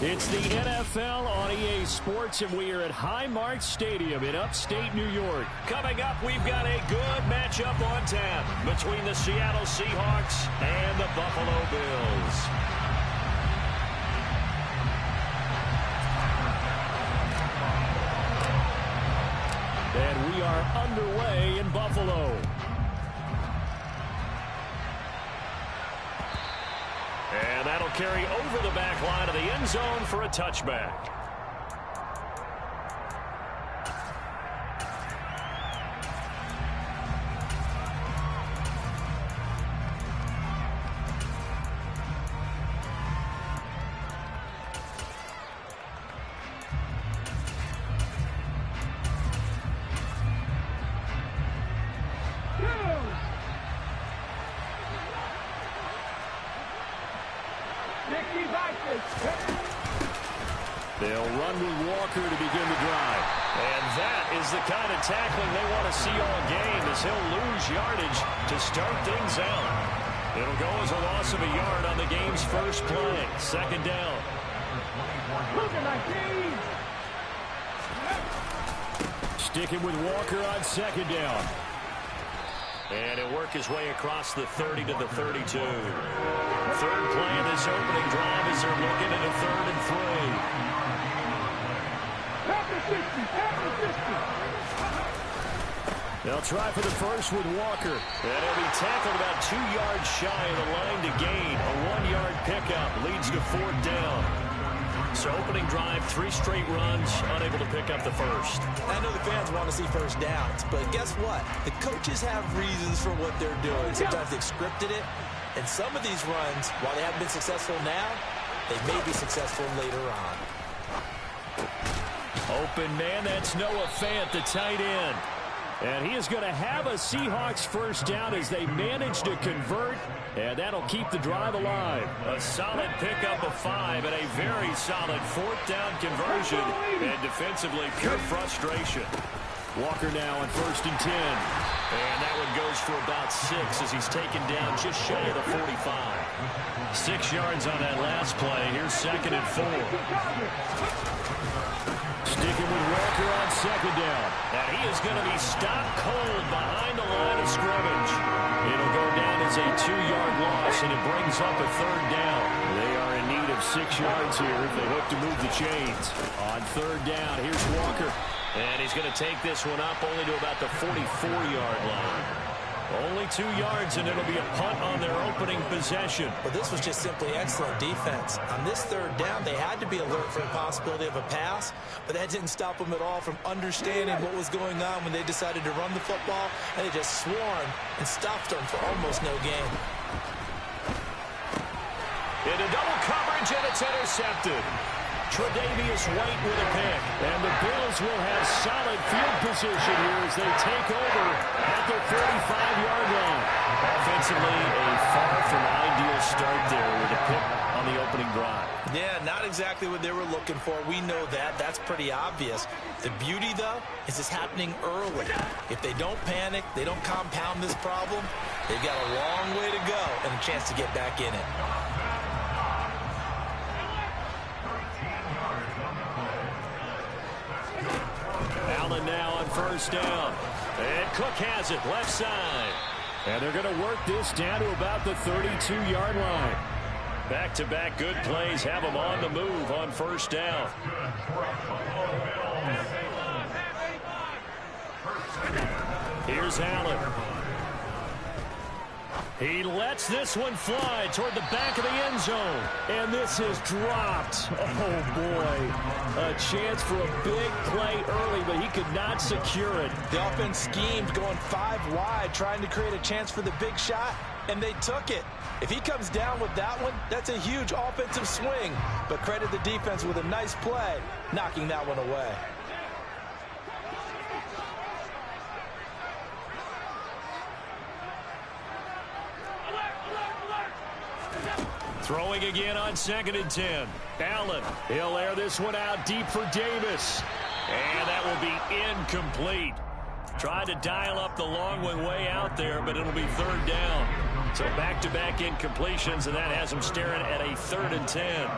It's the NFL on EA Sports, and we are at Highmark Stadium in upstate New York. Coming up, we've got a good matchup on tap between the Seattle Seahawks and the Buffalo Bills. And we are underway in Buffalo. And that'll carry over the back line of the end zone for a touchback. They'll run with Walker to begin the drive. And that is the kind of tackling they want to see all game, as he'll lose yardage to start things out. It'll go as a loss of a yard on the game's first play. Second down. Sticking with Walker on second down. And he'll work his way across the 30 to the 32. Third play of this opening drive as they're looking at a 3rd and 3. They'll try for the first with Walker. And he'll be tackled about 2 yards shy of the line to gain. A 1-yard pickup leads to 4th down. So opening drive, 3 straight runs, unable to pick up the first. I know the fans want to see first downs, but guess what? The coaches have reasons for what they're doing. Sometimes they've scripted it, and some of these runs, while they haven't been successful now, they may be successful later on. Open man, that's Noah Fant, the tight end. And he is going to have a Seahawks first down as they manage to convert, and that'll keep the drive alive. A solid pickup of 5 and a very solid 4th down conversion, and defensively pure frustration. Walker now on 1st and 10. And that one goes for about 6 as he's taken down just shy of the 45. 6 yards on that last play. Here's 2nd and 4. Sticking with Walker on second down. And he is going to be stopped cold behind the line of scrimmage. It'll go down as a 2-yard loss, and it brings up a 3rd down. They are in need of 6 yards here if they hope to move the chains. On 3rd down, here's Walker. And he's going to take this one up only to about the 44-yard line. Only 2 yards, and it'll be a punt on their opening possession. But this was just simply excellent defense. On this 3rd down, they had to be alert for the possibility of a pass, but that didn't stop them at all from understanding what was going on when they decided to run the football, and they just swarmed and stopped them for almost no gain. Into double coverage, and it's intercepted. Tre'Davious White with a pick. And the Bills will have solid field position here as they take over at the 45-yard line. Offensively, a far from ideal start there with a pick on the opening drive. Yeah, not exactly what they were looking for. We know that. That's pretty obvious. The beauty, though, is it's happening early. If they don't panic, they don't compound this problem, they've got a long way to go and a chance to get back in it. Allen now on 1st down. And Cook has it left side. And they're going to work this down to about the 32-yard line. Back-to-back good plays have them on the move on 1st down. Here's Allen. He lets this one fly toward the back of the end zone. And this is dropped. Oh, boy. A chance for a big play early, but he could not secure it. The offense schemed going 5 wide, trying to create a chance for the big shot, and they took it. If he comes down with that one, that's a huge offensive swing. But credit the defense with a nice play, knocking that one away. Throwing again on 2nd and 10. Allen, he'll air this one out deep for Davis. And that will be incomplete. Tried to dial up the long one way out there, but it'll be 3rd down. So back-to-back incompletions, and that has them staring at a 3rd and 10.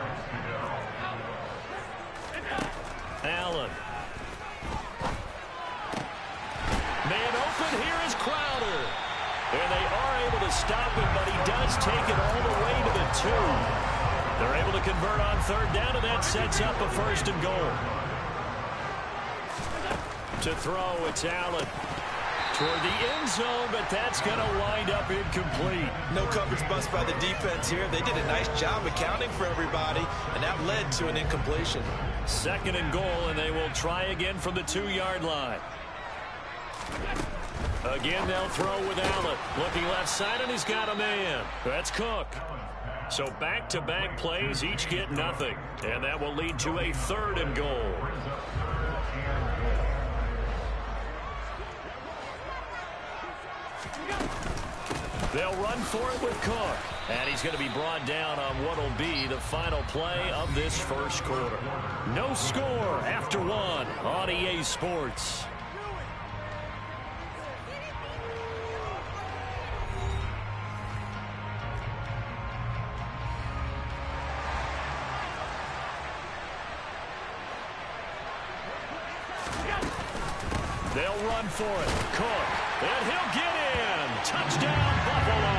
Allen. Man open here is Crowder. And they are able to stop him, but he does take it all the way to the 2. They're able to convert on third down, and that sets up a 1st and goal. To throw, it's Allen. Toward the end zone, but that's going to wind up incomplete. No coverage bust by the defense here. They did a nice job accounting for everybody, and that led to an incompletion. 2nd and goal, and they will try again from the 2-yard line. Again, they'll throw with Allen. Looking left side, and he's got a man. That's Cook. So back-to-back plays, each get nothing. And that will lead to a 3rd and goal. They'll run for it with Cook. And he's going to be brought down on what will be the final play of this first quarter. No score after 1 on EA Sports. They'll run for it. Cook. And he'll get in. Touchdown, Buffalo.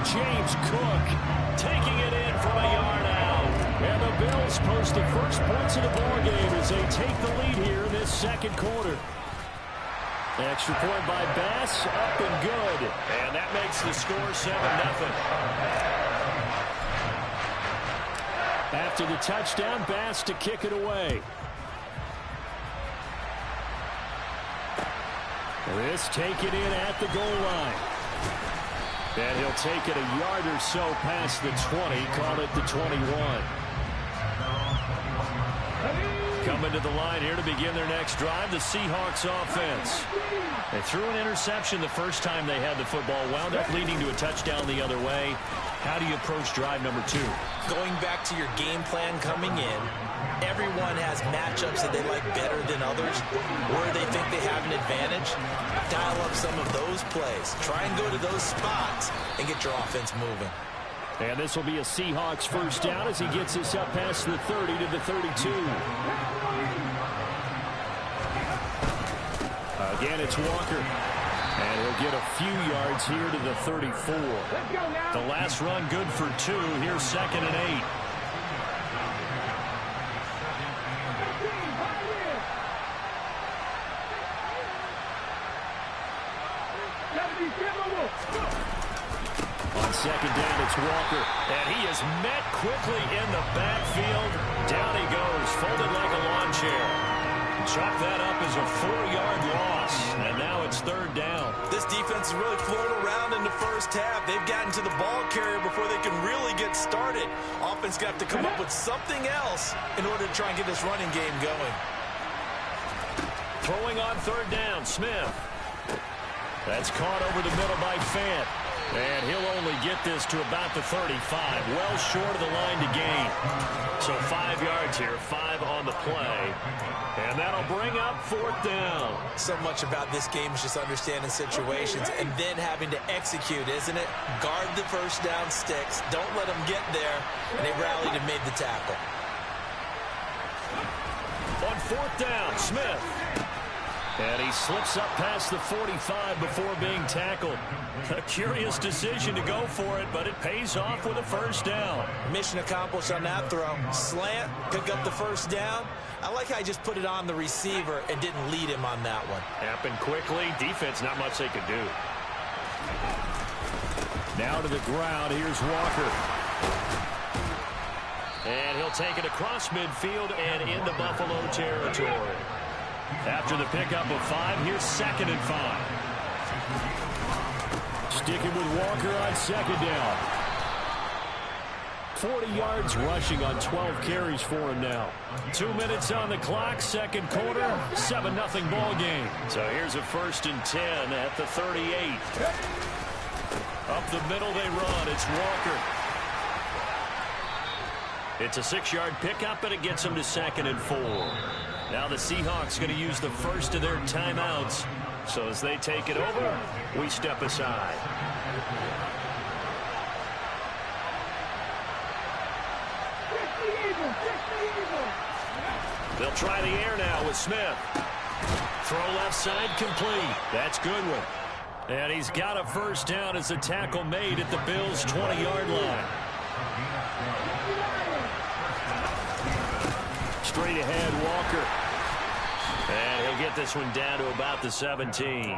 James Cook taking it in from a yard out. And the Bills post the first points of the ballgame as they take the lead here in this 2nd quarter. Extra point by Bass, up and good. And that makes the score 7-0. After the touchdown, Bass to kick it away. This taken in at the goal line. And he'll take it a yard or so past the 20, call it the 21. Coming to the line here to begin their next drive, the Seahawks offense. They threw an interception the first time they had the football, wound up leading to a touchdown the other way. How do you approach drive number 2? Going back to your game plan coming in, everyone has matchups that they like better than others, where they think they have an advantage. Dial up some of those plays. Try and go to those spots and get your offense moving. And this will be a Seahawks 1st down as he gets this up past the 30 to the 32. Again, it's Walker. And he'll get a few yards here to the 34. The last run good for 2. Here's 2nd and 8. On 2nd down, it's Walker. And he is met quickly in the backfield. Down he goes, folded like a lawn chair. Chalk that up as a 4-yard loss. And now it's 3rd down. This defense is really floating around in the first half. They've gotten to the ball carrier before they can really get started. Offense got to come up with something else in order to try and get this running game going. Throwing on 3rd down, Smith. That's caught over the middle by Fant. And he'll only get this to about the 35. Well short of the line to gain. So 5 yards here, 5 on the play. And that'll bring up 4th down. So much about this game is just understanding situations and then having to execute, isn't it? Guard the first down sticks. Don't let them get there. And they rallied and made the tackle. On 4th down, Smith. And he slips up past the 45 before being tackled. A curious decision to go for it, but it pays off with a 1st down. Mission accomplished on that throw. Slant, pick up the 1st down. I like how he just put it on the receiver and didn't lead him on that one. Happened quickly. Defense, not much they could do. Now to the ground. Here's Walker. And he'll take it across midfield and into Buffalo territory. After the pickup of 5, here's 2nd and 5. Sticking with Walker on 2nd down. 40 yards rushing on 12 carries for him now. 2 minutes on the clock, 2nd quarter, 7-0 ball game. So here's a 1st and 10 at the 38. Up the middle they run. It's Walker. It's a 6-yard pickup, and it gets them to 2nd and 4. Now the Seahawks going to use the first of their timeouts. So as they take it over, we step aside. They'll try the air now with Smith. Throw left side complete. That's Goodwin. And he's got a first down as the tackle made at the Bills' 20-yard line. Straight ahead, Walker. And he'll get this one down to about the 17.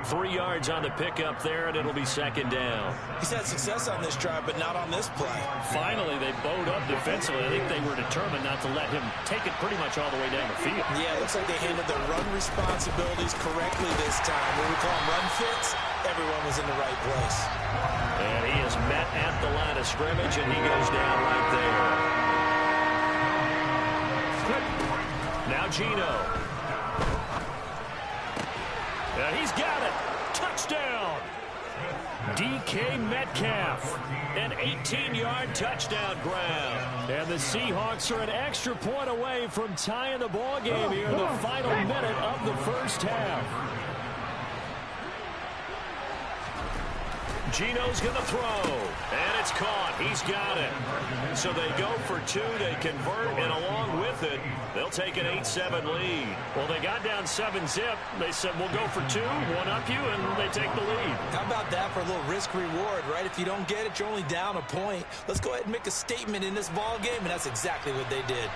3 yards on the pickup there, and it'll be second down. He's had success on this drive, but not on this play. Finally, they bowed up defensively. I think they were determined not to let him take it pretty much all the way down the field. Yeah, it looks like they handled their run responsibilities correctly this time. When we call them run fits, everyone was in the right place. And he is met at the line of scrimmage, and he goes down right there. Now Geno. And he's got it. Touchdown. DK Metcalf. An 18-yard touchdown grab. And the Seahawks are an extra point away from tying the ball game here in the final minute of the first half. Geno's going to throw, and it's caught. He's got it. So they go for 2, they convert, and along with it, they'll take an 8-7 lead. Well, they got down 7-zip. They said, we'll go for 2, one up you, and they take the lead. How about that for a little risk-reward, right? If you don't get it, you're only down a point. Let's go ahead and make a statement in this ball game, and that's exactly what they did.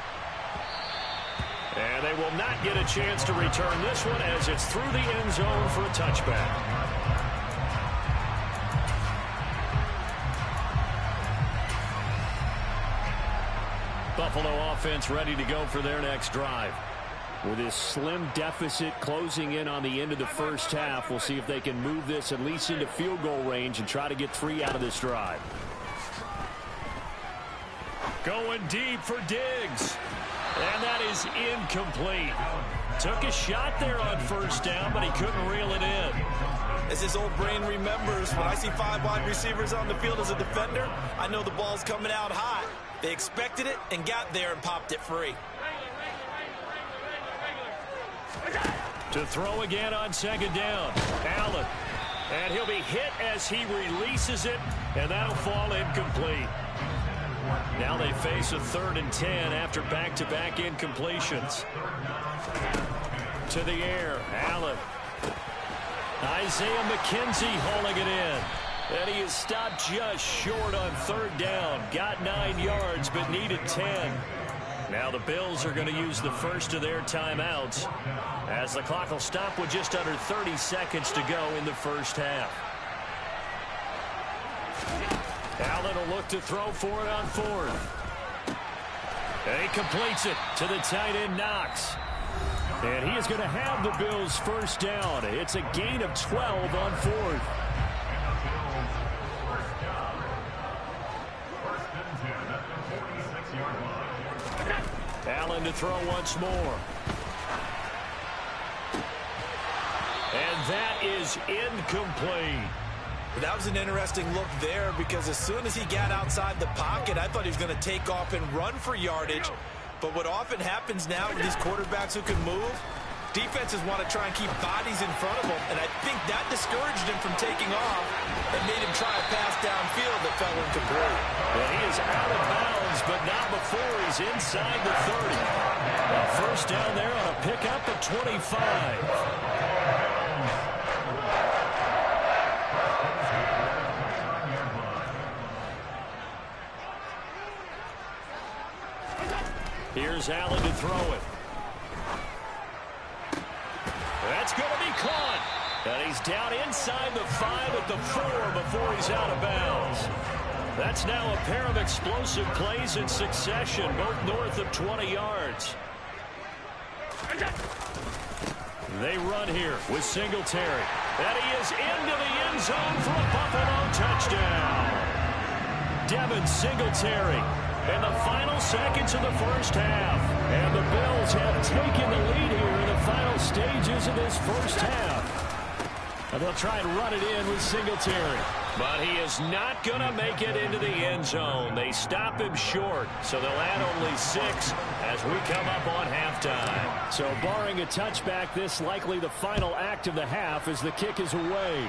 And they will not get a chance to return this one as it's through the end zone for a touchback. Buffalo offense ready to go for their next drive. With this slim deficit closing in on the end of the first half, we'll see if they can move this at least into field goal range and try to get 3 out of this drive. Going deep for Diggs. And that is incomplete. Took a shot there on first down, but he couldn't reel it in. As his old brain remembers, when I see 5 wide receivers on the field as a defender, I know the ball's coming out hot. They expected it and got there and popped it free. To throw again on second down. Allen. And he'll be hit as he releases it, and that'll fall incomplete. Now they face a 3rd and 10 after back-to-back incompletions. To the air. Allen. Isaiah McKenzie hauling it in. And he is stopped just short on 3rd down. Got 9 yards, but needed 10. Now the Bills are going to use the first of their timeouts as the clock will stop with just under 30 seconds to go in the first half. Allen will look to throw for it on 4th. And he completes it to the tight end, Knox. And he is going to have the Bills' first down. It's a gain of 12 on 4th. Allen to throw once more. And that is incomplete. That was an interesting look there because as soon as he got outside the pocket, I thought he was going to take off and run for yardage. But what often happens now with these quarterbacks who can move, defenses want to try and keep bodies in front of them, and I think that discouraged him from taking off and made him try a pass downfield that fell incomplete. Well, he is out of bounds, but not before he's inside the 30. A first down there on a pickup of 25. Here's Allen to throw it. That's going to be caught. And he's down inside the 5 at the 4 before he's out of bounds. That's now a pair of explosive plays in succession, both north of 20 yards. They run here with Singletary. And he is into the end zone for a Buffalo touchdown. Devin Singletary in the final seconds of the first half. And the Bills have taken the lead here in the final stages of this first half. And they'll try and run it in with Singletary. But he is not going to make it into the end zone. They stop him short, so they'll add only 6 as we come up on halftime. So barring a touchback, this likely the final act of the half as the kick is away.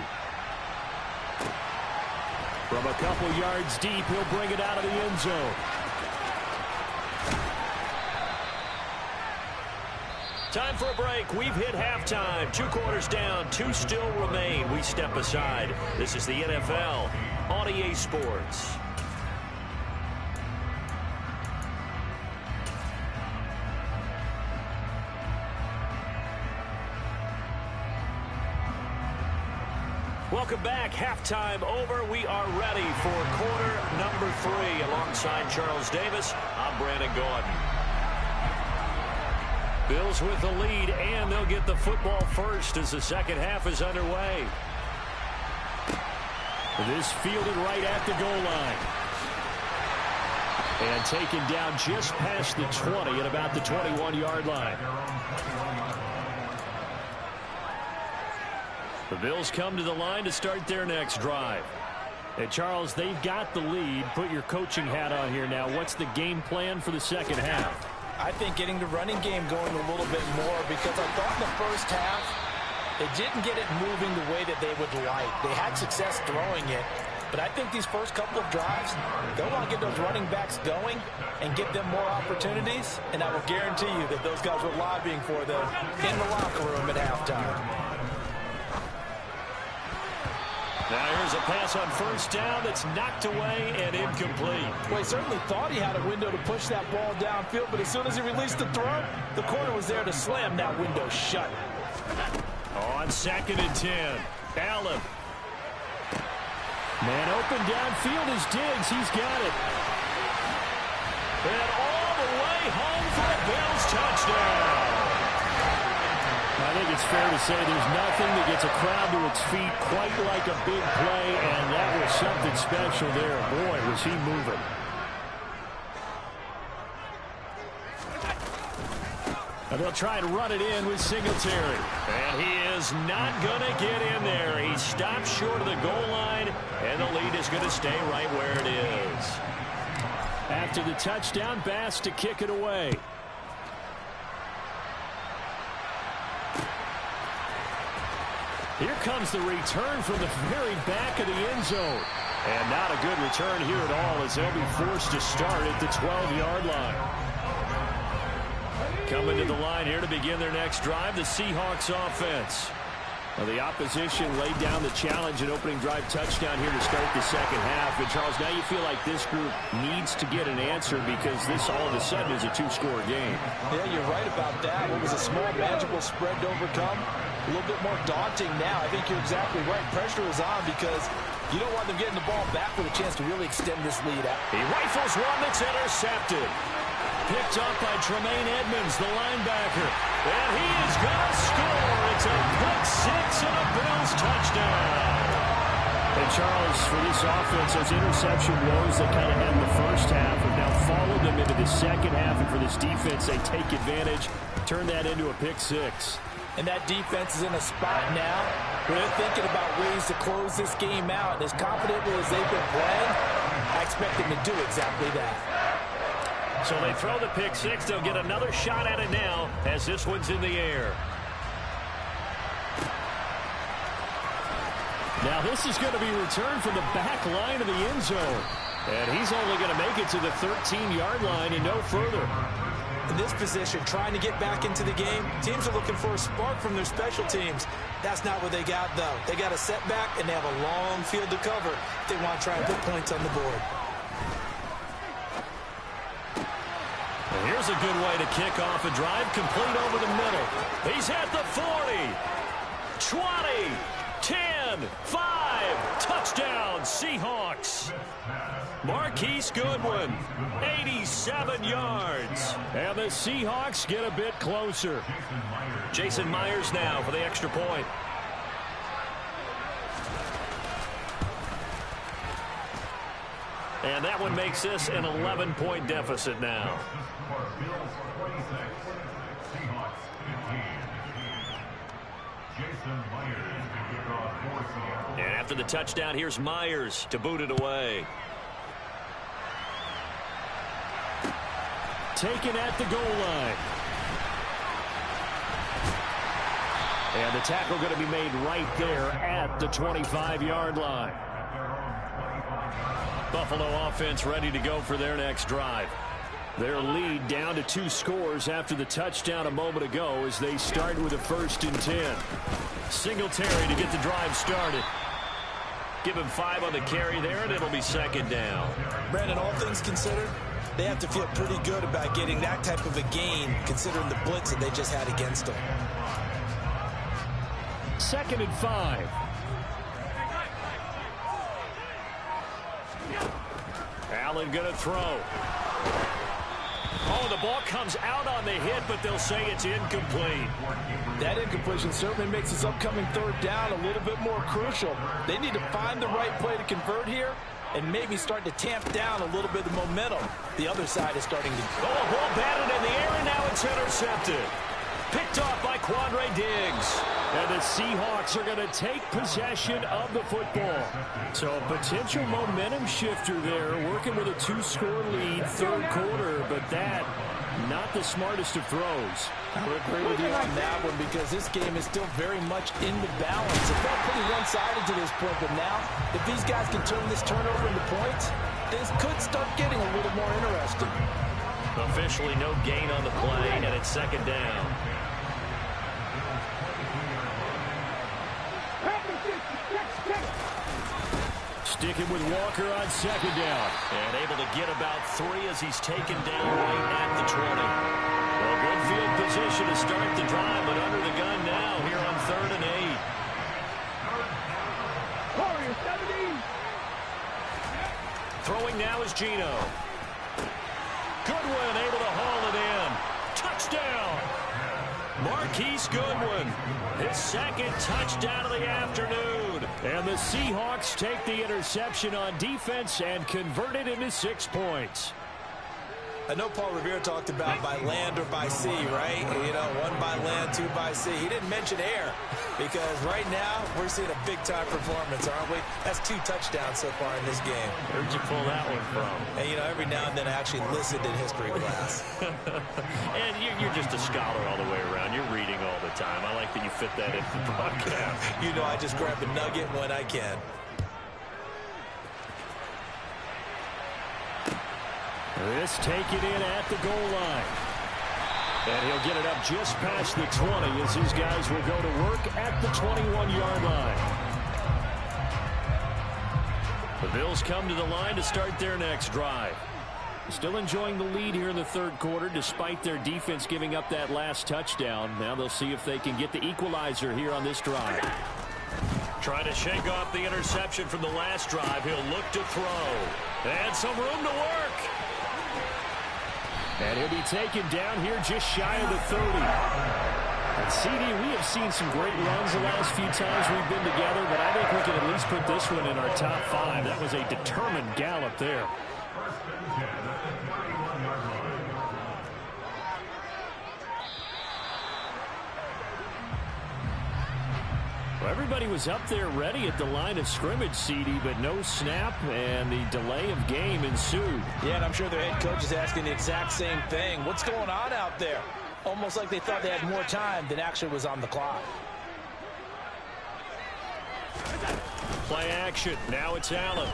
From a couple yards deep, he'll bring it out of the end zone. Time for a break. We've hit halftime. 2 quarters down, 2 still remain. We step aside. This is the NFL on EA Sports. Welcome back. Halftime over. We are ready for quarter number 3. Alongside Charles Davis, I'm Brandon Gordon. Bills with the lead, and they'll get the football first as the second half is underway. This fielded right at the goal line. And taken down just past the 20 at about the 21-yard line. The Bills come to the line to start their next drive. And Charles, they've got the lead. Put your coaching hat on here now. What's the game plan for the second half? I think getting the running game going a little bit more, because I thought in the first half they didn't get it moving the way that they would like. They had success throwing it, but I think these first couple of drives, they'll want to get those running backs going and give them more opportunities, and I will guarantee you that those guys were lobbying for them in the locker room at halftime. Now here's a pass on first down that's knocked away and incomplete. Well, he certainly thought he had a window to push that ball downfield, but as soon as he released the throw, the corner was there to slam that window shut. On 2nd and 10, Allen. Man open downfield is Diggs. He's got it. And all the way home for a Bills touchdown. I think it's fair to say there's nothing that gets a crowd to its feet quite like a big play, and that was something special there. Boy, was he moving. And they'll try and run it in with Singletary. And he is not going to get in there. He stopped short of the goal line, and the lead is going to stay right where it is. After the touchdown, Bass to kick it away. Here comes the return from the very back of the end zone. And not a good return here at all, as they'll be forced to start at the 12-yard line. Coming to the line here to begin their next drive, the Seahawks offense. Well, the opposition laid down the challenge and opening drive touchdown here to start the second half. And, Charles, now you feel like this group needs to get an answer, because this all of a sudden is a 2-score game. Yeah, you're right about that. What was a small, manageable spread to overcome, a little bit more daunting now. I think you're exactly right. Pressure is on, because you don't want them getting the ball back with a chance to really extend this lead out. He rifles one that's intercepted. Picked up by Tremaine Edmonds, the linebacker. And he is going to score. It's a pick six and a Bills touchdown. And Charles, for this offense, those interception woes they kind of had in the first half have now followed them into the second half. And for this defense, they take advantage, turn that into a pick six. And that defense is in a spot now where they're thinking about ways to close this game out. And as confidently as they've been playing, I expect them to do exactly that. So they throw the pick six. They'll get another shot at it now as this one's in the air. Now this is going to be returned from the back line of the end zone. And he's only going to make it to the 13-yard line and no further. In this position, trying to get back into the game, teams are looking for a spark from their special teams. That's not what they got, though. They got a setback, and they have a long field to cover if they want to try and put points on the board. And here's a good way to kick off a drive, complete over the middle. He's at the 40, 20, 10, 5, touchdown, Seahawks. Marquise Goodwin, 87 yards. And the Seahawks get a bit closer. Jason Myers now for the extra point. And that one makes this an 11-point deficit now. And after the touchdown, here's Myers to boot it away. Taken at the goal line. And the tackle going to be made right there at the 25-yard line. Buffalo offense ready to go for their next drive. Their lead down to 2 scores after the touchdown a moment ago as they start with a 1st and 10. Singletary to get the drive started. Give him 5 on the carry there, and it'll be 2nd down. Brandon, all things considered, they have to feel pretty good about getting that type of a gain considering the blitz that they just had against them. 2nd and 5. Allen going to throw. Oh, the ball comes out on the hit, but they'll say it's incomplete. That incompletion certainly makes this upcoming 3rd down a little bit more crucial. They need to find the right play to convert here and maybe start to tamp down a little bit of momentum. The other side is starting to... Oh, a ball batted in the air, and now it's intercepted. Picked off by Quandre Diggs. And the Seahawks are going to take possession of the football. So a potential momentum shifter there, working with a 2-score lead, 3rd quarter, but that, not the smartest of throws. I would agree with you on that one because this game is still very much in the balance. It felt pretty one-sided to this point, but now, if these guys can turn this turnover into points, this could start getting a little more interesting. Officially no gain on the play, and it's 2nd down. Sticking with Walker on 2nd down. And able to get about 3 as he's taken down right at the 20. Well, good field position to start the drive, but under the gun now here on 3rd and 8. Throwing now is Geno. Goodwin able to haul it in. Touchdown! Marquise Goodwin, his 2nd touchdown of the afternoon. And the Seahawks take the interception on defense and convert it into 6 points. I know Paul Revere talked about by land or by sea, right? You know, 1 by land, 2 by sea. He didn't mention air because right now we're seeing a big-time performance, aren't we? That's 2 touchdowns so far in this game. Where'd you pull that one from? And, you know, every now and then I actually listened in history class. And you're just a scholar all the way around. You're reading all the time. I like that you fit that into the broadcast. You know, I just grab a nugget when I can. This taken in at the goal line. And he'll get it up just past the 20 as his guys will go to work at the 21-yard line. The Bills come to the line to start their next drive. Still enjoying the lead here in the 3rd quarter despite their defense giving up that last touchdown. Now they'll see if they can get the equalizer here on this drive. Trying to shake off the interception from the last drive. He'll look to throw. And some room to work. And he'll be taken down here just shy of the 30. And CD, we have seen some great runs the last few times we've been together, but I think we can at least put this one in our top 5. That was a determined gallop there. Well, everybody was up there ready at the line of scrimmage, CD, but no snap, and the delay of game ensued. Yeah, and I'm sure their head coach is asking the exact same thing. What's going on out there? Almost like they thought they had more time than actually was on the clock. Play action. Now it's Allen.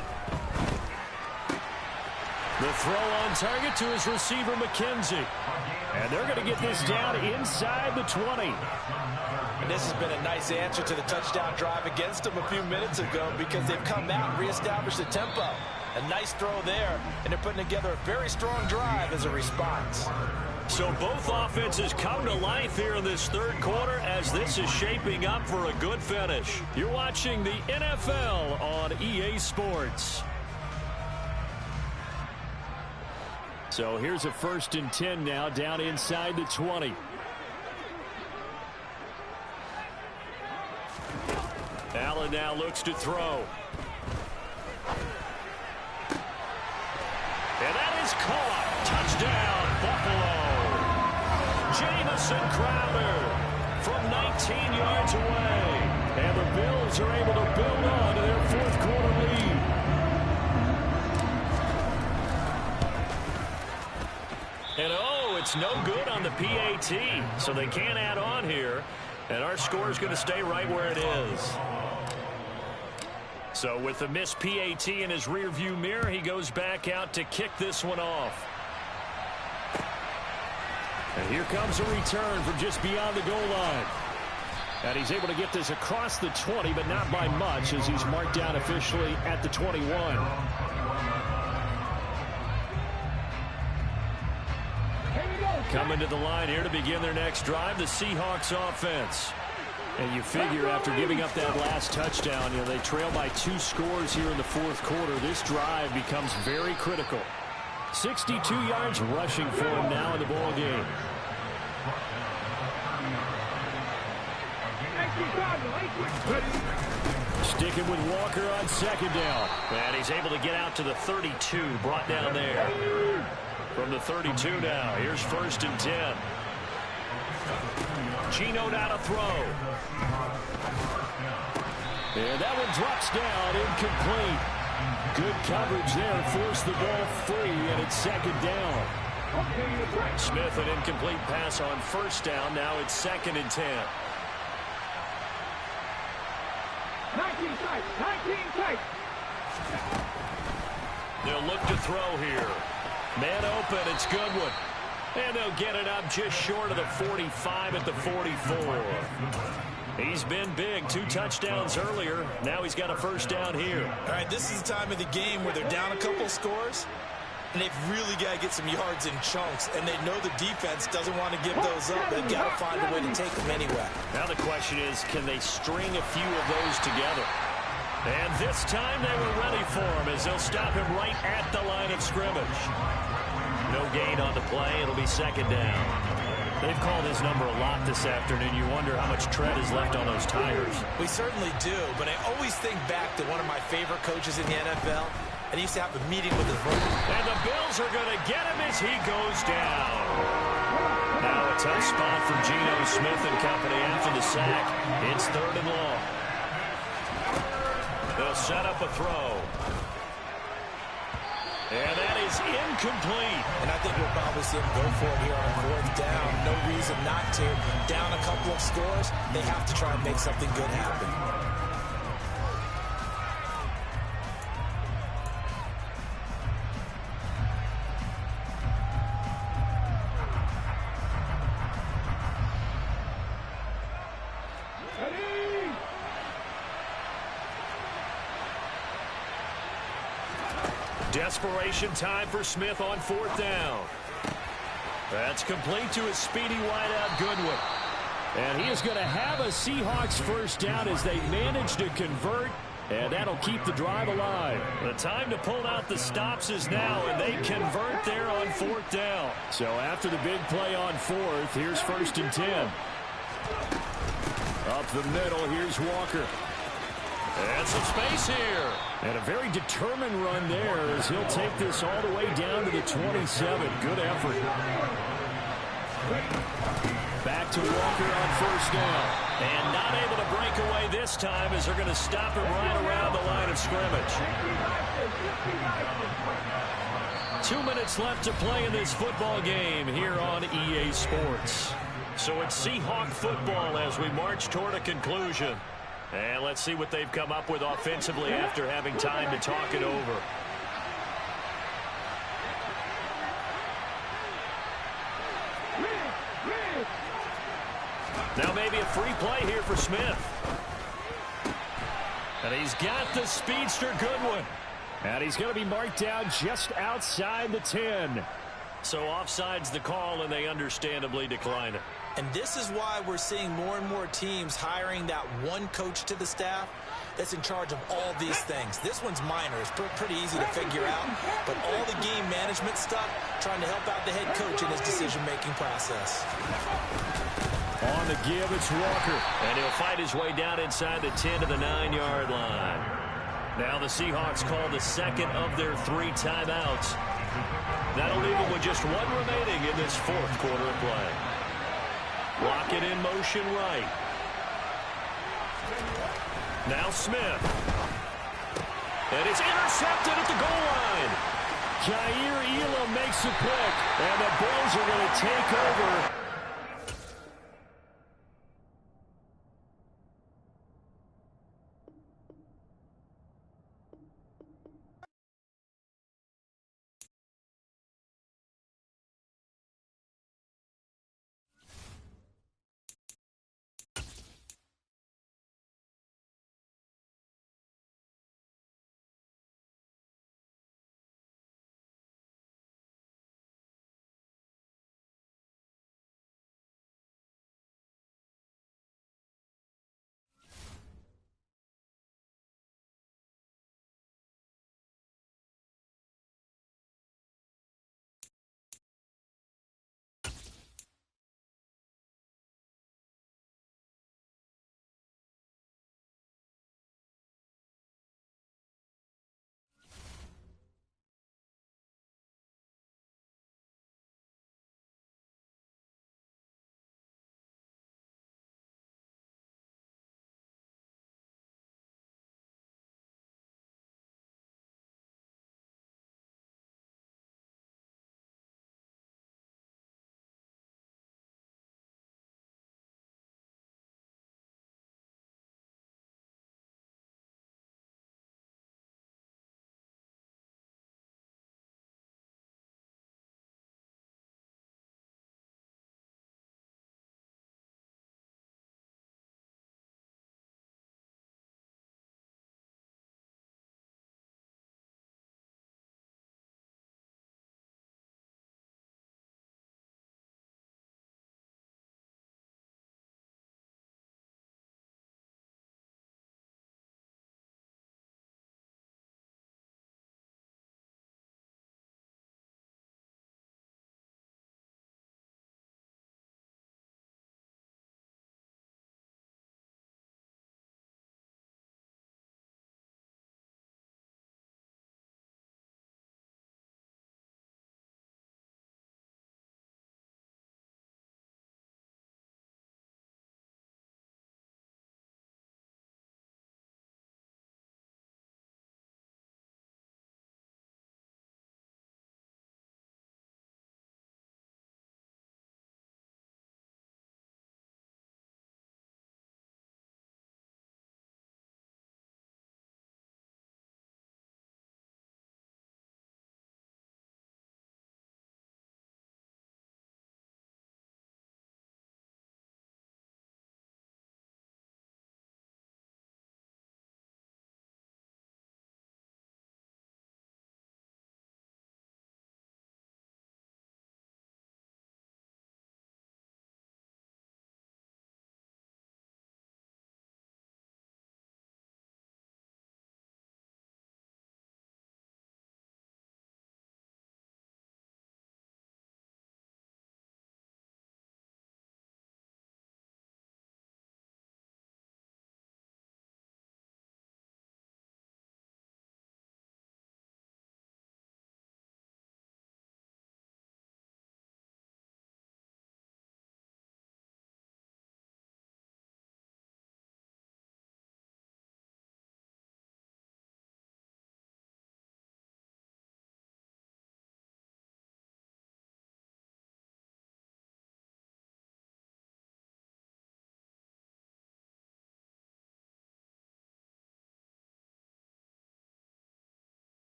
The throw on target to his receiver, McKenzie. And they're going to get this down inside the 20. And this has been a nice answer to the touchdown drive against them a few minutes ago because they've come out and reestablished the tempo. A nice throw there, and they're putting together a very strong drive as a response. So both offenses come to life here in this 3rd quarter as this is shaping up for a good finish. You're watching the NFL on EA Sports. So here's a 1st and 10 now down inside the 20. Allen now looks to throw. And that is caught. Touchdown, Buffalo. Jamison Crowder from 19 yards away. And the Bills are able to build on to their 4th quarter lead. And oh, it's no good on the PAT. So they can't add on here. And our score is going to stay right where it is. So with the missed PAT in his rearview mirror, he goes back out to kick this one off. And here comes a return from just beyond the goal line. And he's able to get this across the 20, but not by much, as he's marked down officially at the 21. Coming to the line here to begin their next drive, the Seahawks offense. And you figure after giving up that last touchdown, they trail by 2 scores here in the fourth quarter. This drive becomes very critical. 62 yards rushing for him now in the ball game. Sticking with Walker on second down. And he's able to get out to the 32, brought down there. From the 32 now, here's 1st and 10. Gino now to throw. And that one drops down, incomplete. Good coverage there, forced the ball free, and it's 2nd down. Smith, an incomplete pass on 1st down. Now it's 2nd and 10. 19 tight. They'll look to throw here. Man open, it's Goodwin. And they'll get it up just short of the 45 at the 44. He's been big. 2 touchdowns earlier. Now he's got a 1st down here. All right, this is the time of the game where they're down a couple scores, and they've really got to get some yards in chunks, and they know the defense doesn't want to give those up. They've got to find a way to take them anyway. Now the question is, can they string a few of those together? And this time they were ready for him as they'll stop him right at the line of scrimmage. No gain on the play. It'll be 2nd down. They've called his number a lot this afternoon. You wonder how much tread is left on those tires. We certainly do, but I always think back to one of my favorite coaches in the NFL, and he used to have a meeting with his rookie. And the Bills are going to get him as he goes down. Now a tough spot for Geno Smith and company after the sack. It's 3rd and long. They'll set up a throw. And that is incomplete. And I think we'll probably see him go for it here on 4th down. No reason not to. Down a couple of scores, they have to try and make something good happen. Desperation time for Smith on 4th down. That's complete to his speedy wideout Goodwin. And he is going to have a Seahawks 1st down as they manage to convert, and that'll keep the drive alive. The time to pull out the stops is now, and they convert there on 4th down. So after the big play on 4th, here's 1st and 10. Up the middle, here's Walker. And some space here. And a very determined run there as he'll take this all the way down to the 27. Good effort. Back to Walker on 1st down. And not able to break away this time as they're going to stop him right around the line of scrimmage. 2 minutes left to play in this football game here on EA Sports. So it's Seahawk football as we march toward a conclusion. And let's see what they've come up with offensively after having time to talk it over. Now maybe a free play here for Smith. And he's got the speedster Goodwin. And he's going to be marked down just outside the 10. So offside's the call, and they understandably decline it. And this is why we're seeing more and more teams hiring that one coach to the staff that's in charge of all these things. This one's minor. It's pretty easy to figure out. But all the game management stuff, trying to help out the head coach in his decision-making process. On the give, it's Walker. And he'll fight his way down inside the 10 to the 9-yard line. Now the Seahawks call the 2nd of their 3 timeouts. That'll leave them with just 1 remaining in this 4th quarter of play. Lock it in motion right. Now Smith. And it's intercepted at the goal line. Jair Elam makes a pick. And the Bills are going to take over